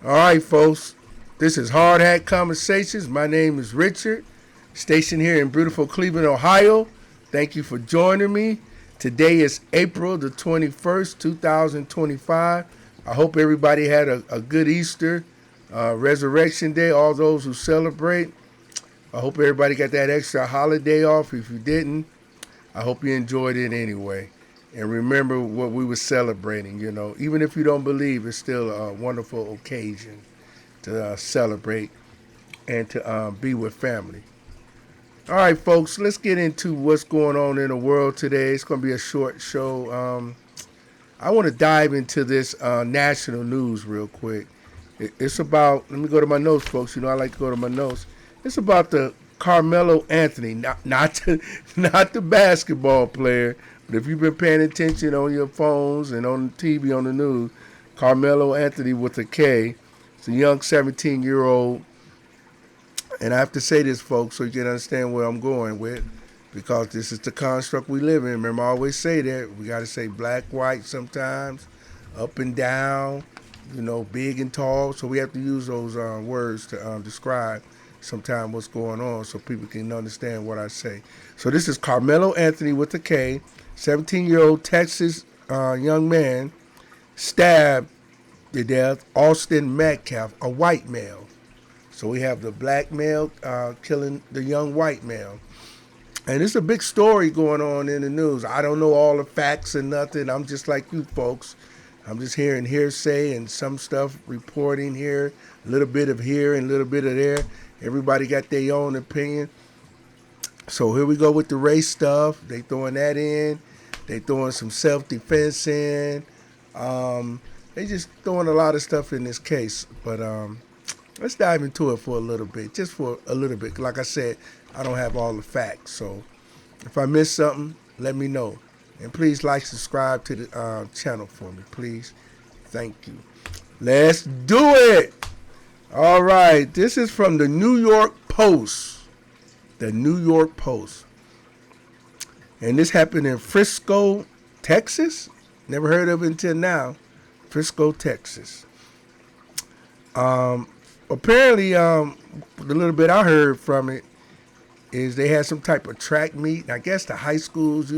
All right, folks. This is Hard Hat Conversations. My name is Richard, stationed here in beautiful Cleveland, Ohio. Thank you for joining me. Today is April the 21st, 2025. I hope everybody had a good Easter, Resurrection Day, all those who celebrate. I hope everybody got that extra holiday off. If you didn't, I hope you enjoyed it anyway. And remember what we were celebrating, even if you don't believe, it's still a wonderful occasion to celebrate and to be with family. All right, folks, let's get into what's going on in the world today. It's going to be a short show. I want to dive into this national news real quick. It's about, let me go to my notes, folks. I like to go to my notes. It's about the Carmelo Anthony, not the basketball player, but if you've been paying attention on your phones and on the TV, on the news, Carmelo Anthony with a K. It's a young 17-year-old. And I have to say this, folks, so you can understand where I'm going with, because this is the construct we live in. Remember, I always say that. We got to say black, white sometimes, up and down, big and tall. So we have to use those words to describe sometimes what's going on so people can understand what I say. So this is Carmelo Anthony with a K, 17-year-old Texas young man, stabbed to death Austin Metcalf, a white male. So we have the black male killing the young white male. And it's a big story going on in the news. I don't know all the facts and nothing. I'm just like you folks. I'm just hearing hearsay and some stuff reporting here, a little bit of here and a little bit of there. Everybody got their own opinion. So here we go with the race stuff. They throwing that in. They throwing some self-defense in. They just throwing a lot of stuff in this case. But let's dive into it for a little bit, just for a little bit. Like I said, I don't have all the facts. So if I miss something, let me know. And please subscribe to the channel for me, please. Thank you. Let's do it. All right. This is from the New York Post. The New York Post. And this happened in FRISCO, Texas. Never heard of it until now. FRISCO, Texas. Apparently, the little bit I heard from it is they had some type of track meet. And I guess the high schools,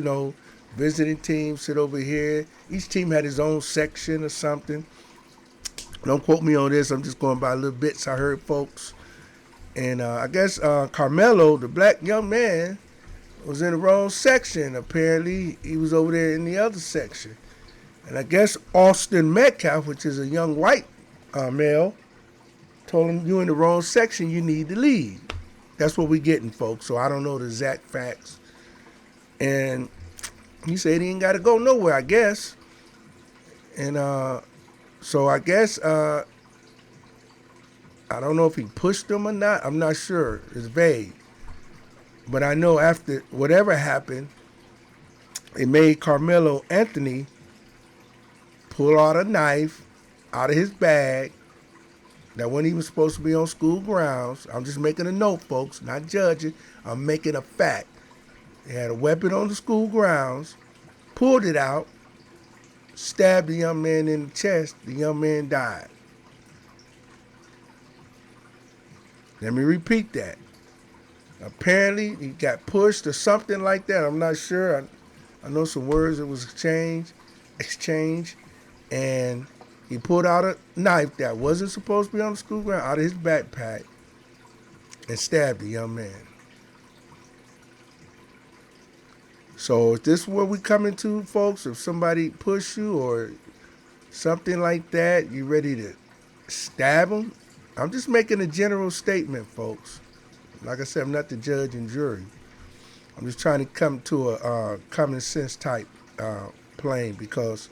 visiting teams sit over here. Each team had his own section or something. Don't quote me on this. I'm just going by little bits I heard, folks. And I guess Carmelo, the black young man, was in the wrong section. Apparently, he was over there in the other section. And I guess Austin Metcalf, which is a young white male, told him, you in the wrong section, you need to leave. That's what we're getting, folks. So I don't know the exact facts. And he said he ain't got to go nowhere, I guess. And so I guess, I don't know if he pushed him or not. I'm not sure. It's vague. But I know after whatever happened, it made Carmelo Anthony pull out a knife out of his bag. That when he was supposed to be on school grounds, I'm just making a note, folks, not judging. I'm making a fact. He had a weapon on the school grounds, pulled it out, stabbed the young man in the chest. The young man died. Let me repeat that. Apparently, he got pushed or something like that. I'm not sure. I know some words that was exchanged, and he pulled out a knife that wasn't supposed to be on the school ground out of his backpack and stabbed the young man. So is this where we coming to, folks? If somebody push you or something like that, you ready to stab them? I'm just making a general statement, folks. Like I said, I'm not the judge and jury. I'm just trying to come to a common sense type plane, because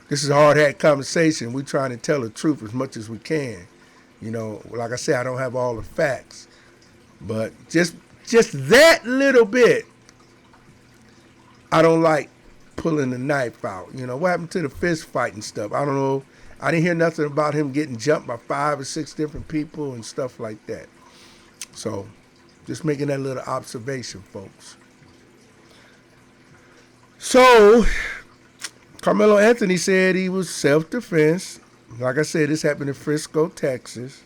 this is a hard hat conversation. We're trying to tell the truth as much as we can. Like I said, I don't have all the facts. But just that little bit, I don't like pulling the knife out. What happened to the fist fight and stuff? I don't know. I didn't hear nothing about him getting jumped by 5 or 6 different people and stuff like that. So just making that little observation, folks. So Carmelo Anthony said he was self-defense, Like I said, this happened in Frisco, Texas.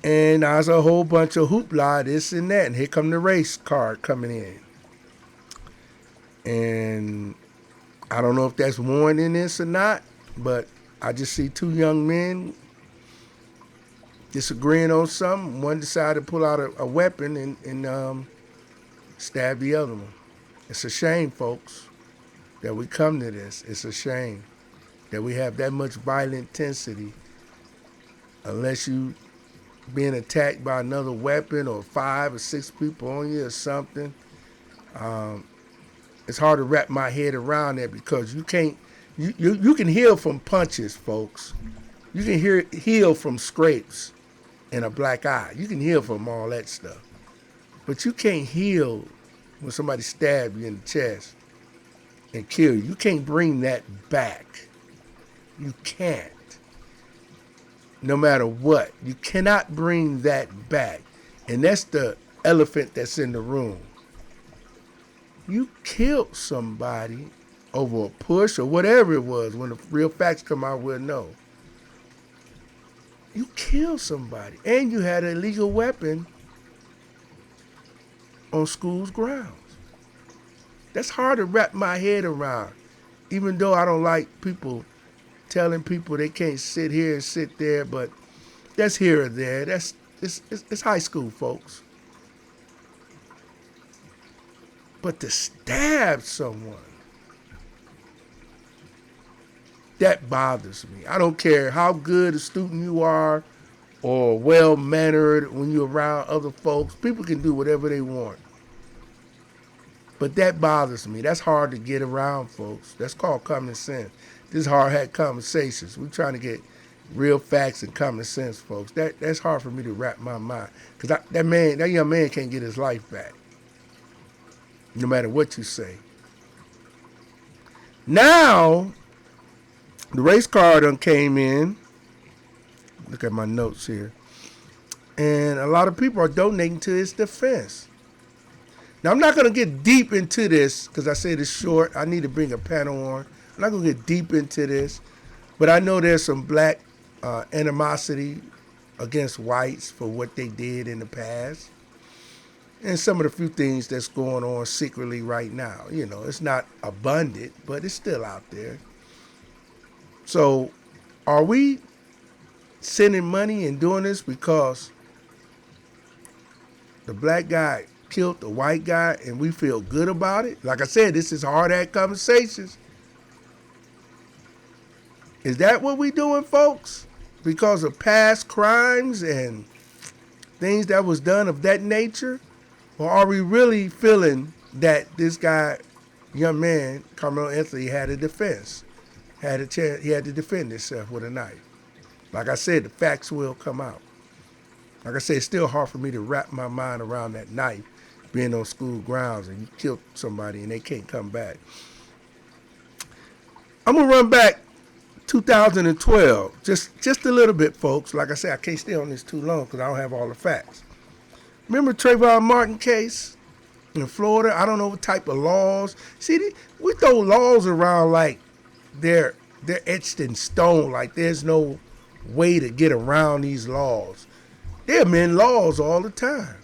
And there's a whole bunch of hoopla, this and that. And here come the race car coming in. And I don't know if that's warranting this or not, but I just see two young men disagreeing on something. One decided to pull out a weapon and stab the other one. It's a shame, folks, that we come to this. It's a shame that we have that much violent intensity unless you being attacked by another weapon or 5 or 6 people on you or something. It's hard to wrap my head around that because you can't, you can heal from punches, folks. You can heal from scrapes and a black eye. You can heal from all that stuff. But you can't heal when somebody stabs you in the chest and kill you. You can't bring that back. You can't. No matter what. You cannot bring that back. And that's the elephant that's in the room. You killed somebody over a push or whatever it was. When the real facts come out, we'll know. You killed somebody. And you had an illegal weapon on school's grounds. That's hard to wrap my head around. Even though I don't like people telling people they can't sit here and sit there, but that's here or there. It's high school, folks. But to stab someone, that bothers me. I don't care how good a student you are or well-mannered when you're around other folks. People can do whatever they want. But that bothers me. That's hard to get around, folks. That's called common sense. This is hard hat conversations. We're trying to get real facts and common sense, folks. That's hard for me to wrap my mind. Because that young man can't get his life back. No matter what you say. Now, the race car done came in. Look at my notes here. And a lot of people are donating to his defense. Now, I'm not going to get deep into this because I said it's short. I need to bring a panel on. I'm not going to get deep into this. But I know there's some black animosity against whites for what they did in the past. And some of the few things that's going on secretly right now. You know, it's not abundant, but it's still out there. So, are we sending money and doing this because the black guy killed the white guy and we feel good about it? Like I said, this is hard at conversations. Is that what we doing, folks? Because of past crimes and things that was done of that nature? Or are we really feeling that this guy, young man, Carmelo Anthony, had a defense? Had a chance, he had to defend himself with a knife. Like I said, the facts will come out. Like I said, it's still hard for me to wrap my mind around that knife being on school grounds and you killed somebody and they can't come back. I'm going to run back 2012, just a little bit, folks. Like I said, I can't stay on this too long because I don't have all the facts. Remember Trayvon Martin case in Florida? I don't know what type of laws. See, we throw laws around like they're etched in stone, like there's no way to get around these laws. They amend laws all the time.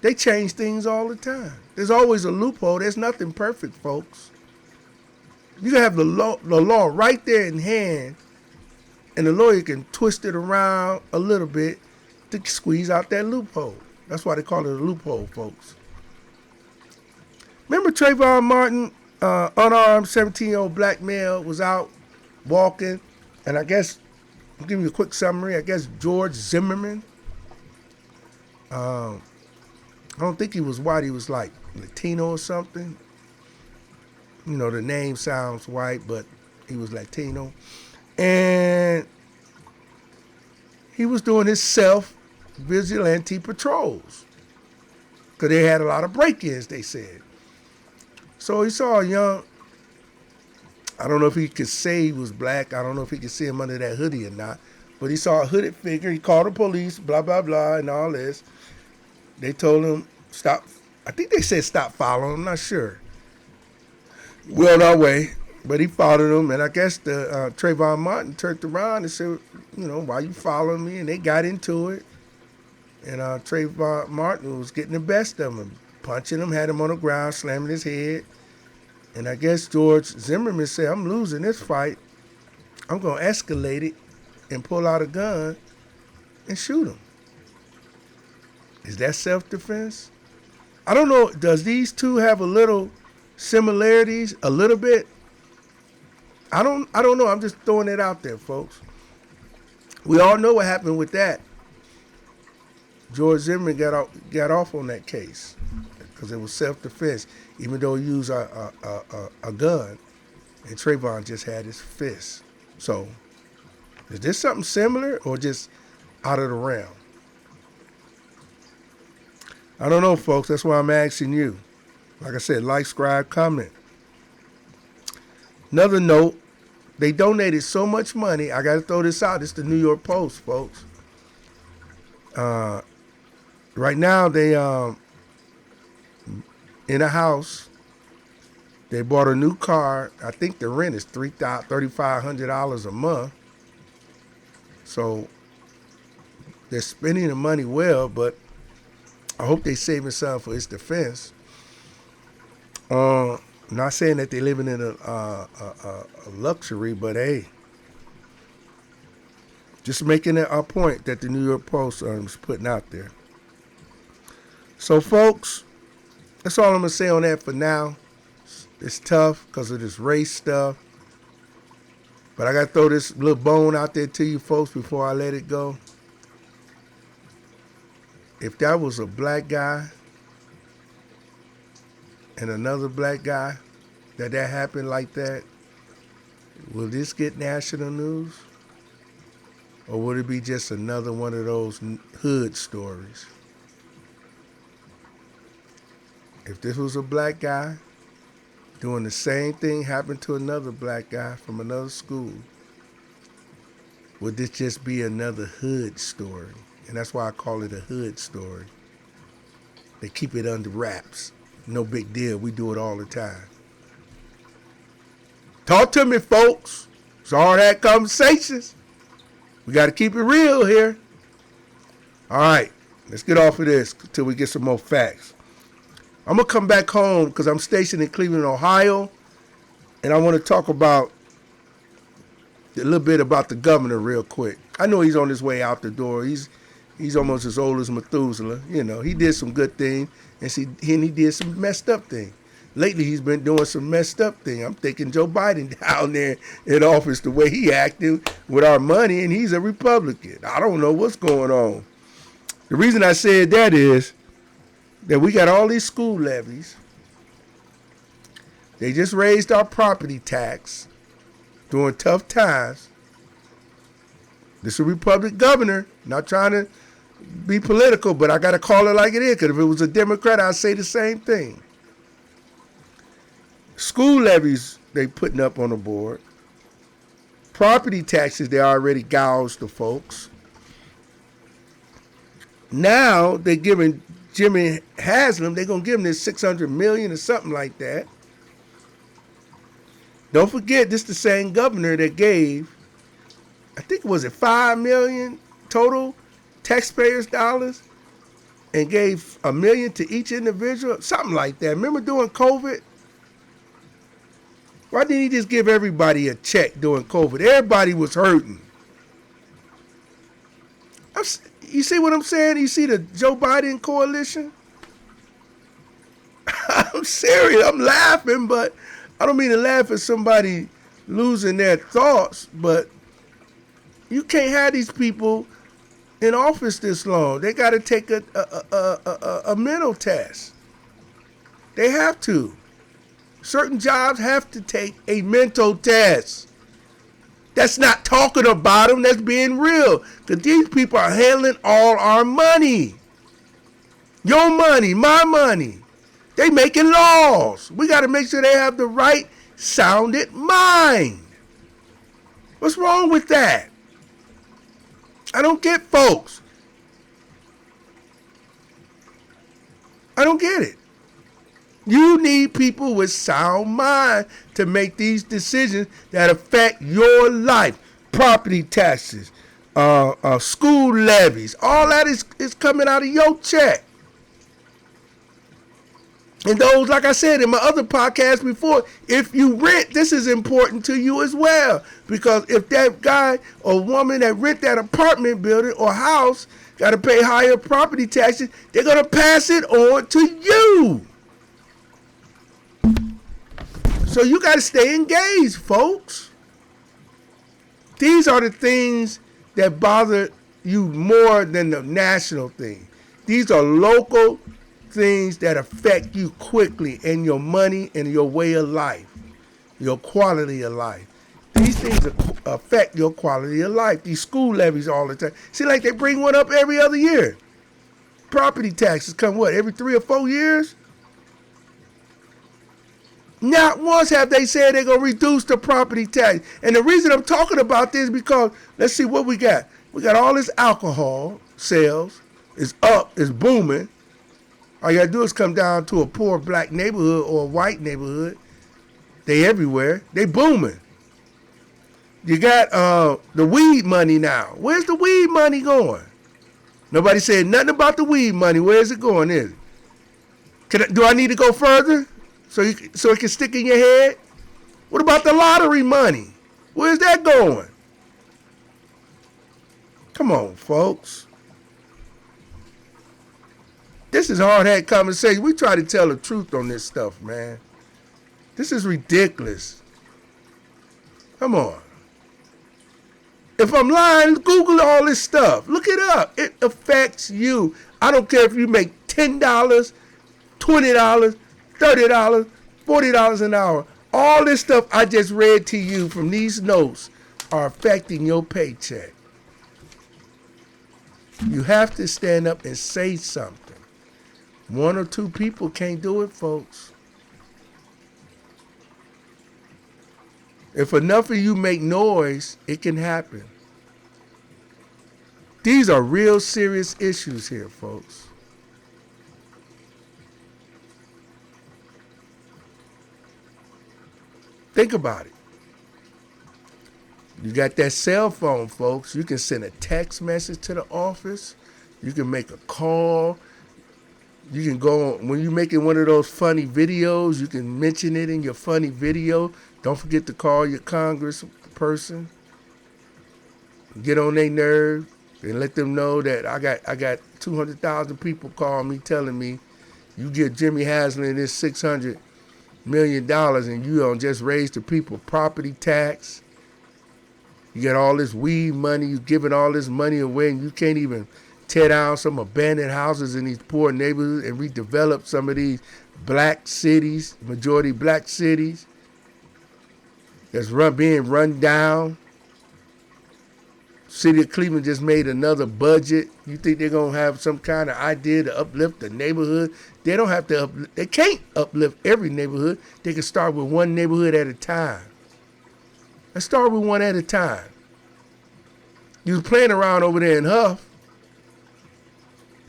They change things all the time. There's always a loophole. There's nothing perfect, folks. You can have the law right there in hand, and the lawyer can twist it around a little bit to squeeze out that loophole. That's why they call it a loophole, folks. Remember Trayvon Martin, unarmed 17-year-old black male, was out walking, and I guess, I'll give you a quick summary. I guess George Zimmerman, I don't think he was white, he was like Latino or something. You know, the name sounds white, but he was Latino. And he was doing his self-vigilante patrols because they had a lot of break-ins, they said. So he saw a young, I don't know if he could say he was black. I don't know if he could see him under that hoodie or not. But he saw a hooded figure. He called the police, blah, blah, blah, and all this. They told him, stop. I think they said stop following. I'm not sure. We're on our way. But he followed him, and I guess the Trayvon Martin turned around and said, why you following me? And they got into it. And Trayvon Martin was getting the best of him, punching him, had him on the ground, slamming his head. And I guess George Zimmerman said, I'm losing this fight. I'm going to escalate it and pull out a gun and shoot him. Is that self-defense? I don't know. Does these two have a little similarities? A little bit? I don't know. I'm just throwing it out there, folks. We all know what happened with that. George Zimmerman got off on that case because it was self-defense, even though he used a gun, and Trayvon just had his fist. So, is this something similar or just out of the realm? I don't know, folks. That's why I'm asking you. Like I said, like, subscribe, comment. Another note, they donated so much money. I got to throw this out. It's the New York Post, folks. Right now, they in a house. They bought a new car. I think the rent is $3,500 a month. So they're spending the money well, but I hope they saving some for its defense. I'm not saying that they're living in a luxury, but hey, just making a point that the New York Post is putting out there. So, folks, that's all I'm going to say on that for now. It's tough because of this race stuff. But I got to throw this little bone out there to you folks before I let it go. If that was a black guy and another black guy, that happened like that, will this get national news? Or would it be just another one of those hood stories? If this was a black guy doing the same thing happened to another black guy from another school, would this just be another hood story? And that's why I call it a hood story. They keep it under wraps. No big deal. We do it all the time. Talk to me, folks. It's all that conversations. We got to keep it real here. All right. Let's get off of this until we get some more facts. I'm going to come back home because I'm stationed in Cleveland, Ohio, and I want to talk about a little bit about the governor real quick. I know he's on his way out the door. He's almost as old as Methuselah. He did some good things, and he did some messed up things. Lately, he's been doing some messed up things. I'm thinking Joe Biden down there in office, the way he acted with our money, and he's a Republican. I don't know what's going on. The reason I said that is that we got all these school levies. They just raised our property tax during tough times. This is a Republican governor, not trying to be political, but I got to call it like it is, because if it was a Democrat, I'd say the same thing. School levies they putting up on the board. Property taxes they already gouged the folks. Now they're giving Jimmy Haslam, they're going to give him this $600 million or something like that. Don't forget, this is the same governor that gave, I think, was it $5 million total taxpayers' dollars, and gave $1 million to each individual, something like that. Remember during COVID? Why didn't he just give everybody a check during COVID? Everybody was hurting. You see what I'm saying? You see the Joe Biden coalition? I'm serious. I'm laughing, but I don't mean to laugh at somebody losing their thoughts, but you can't have these people in office this long. They got to take a mental test. They have to. Certain jobs have to take a mental test. That's not talking about them. That's being real. Because these people are handling all our money. Your money, my money. They making laws. We got to make sure they have the right sounded mind. What's wrong with that? I don't get folks. I don't get it. You need people with sound mind to make these decisions that affect your life. Property taxes, school levies, all that is coming out of your check. And those, like I said in my other podcast before, if you rent, this is important to you as well. Because if that guy or woman that rent that apartment building or house got to pay higher property taxes, they're going to pass it on to you. So you got to stay engaged, folks. These are the things that bother you more than the national thing. These are local things that affect you quickly in your money and your way of life, your quality of life. These things affect your quality of life. These school levies all the time. See, like they bring one up every other year. Property taxes come what, every 3 or 4 years? Not once have they said they're going to reduce the property tax. And the reason I'm talking about this is because, let's see what we got. We got all this alcohol sales. It's up, it's booming. All you got to do is come down to a poor black neighborhood or a white neighborhood. They everywhere. They booming. You got the weed money now. Where's the weed money going? Nobody said nothing about the weed money. Where's it going? Is it? Do I need to go further so it can stick in your head? What about the lottery money? Where's that going? Come on, folks. This is hard-hat conversation. We try to tell the truth on this stuff, man. This is ridiculous. Come on. If I'm lying, Google all this stuff. Look it up. It affects you. I don't care if you make $10, $20, $30, $40 an hour. All this stuff I just read to you from these notes are affecting your paycheck. You have to stand up and say something. 1 or 2 people can't do it, folks. If enough of you make noise, it can happen. These are real serious issues here, folks. Think about it. You got that cell phone, folks. You can send a text message to the office. You can make a call. You can go, when you're making one of those funny videos, you can mention it in your funny video. Don't forget to call your congressperson. Get on their nerve and let them know that I got 200,000 people calling me telling me you give Jimmy Haslam this $600 million and you don't just raise the people property tax. You got all this weed money, you giving all this money away, and you can't even tear down some abandoned houses in these poor neighborhoods and redevelop some of these black cities, majority black cities that's being run down. City of Cleveland just made another budget. You think they're going to have some kind of idea to uplift the neighborhood? They don't have to they can't uplift every neighborhood. They can start with one neighborhood at a time. Let's start with one at a time. You was playing around over there in Huff.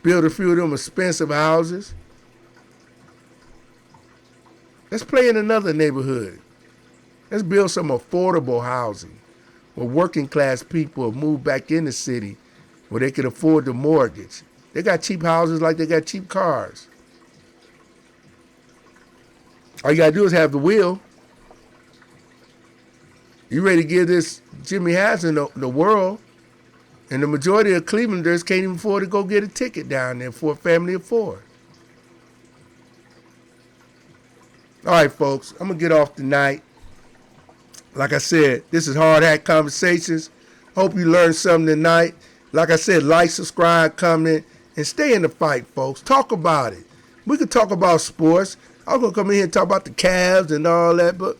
Build a few of them expensive houses. Let's play in another neighborhood. Let's build some affordable housing where working class people have moved back in the city where they can afford the mortgage. They got cheap houses like they got cheap cars. All you got to do is have the will. You ready to give this Jimmy Haslam the world, and the majority of Clevelanders can't even afford to go get a ticket down there for a family of 4. All right, folks, I'm going to get off tonight. Like I said, this is Hard Hat Conversations. Hope you learned something tonight. Like I said, like, subscribe, comment, and stay in the fight, folks. Talk about it. We could talk about sports. I was going to come in here and talk about the Cavs and all that, but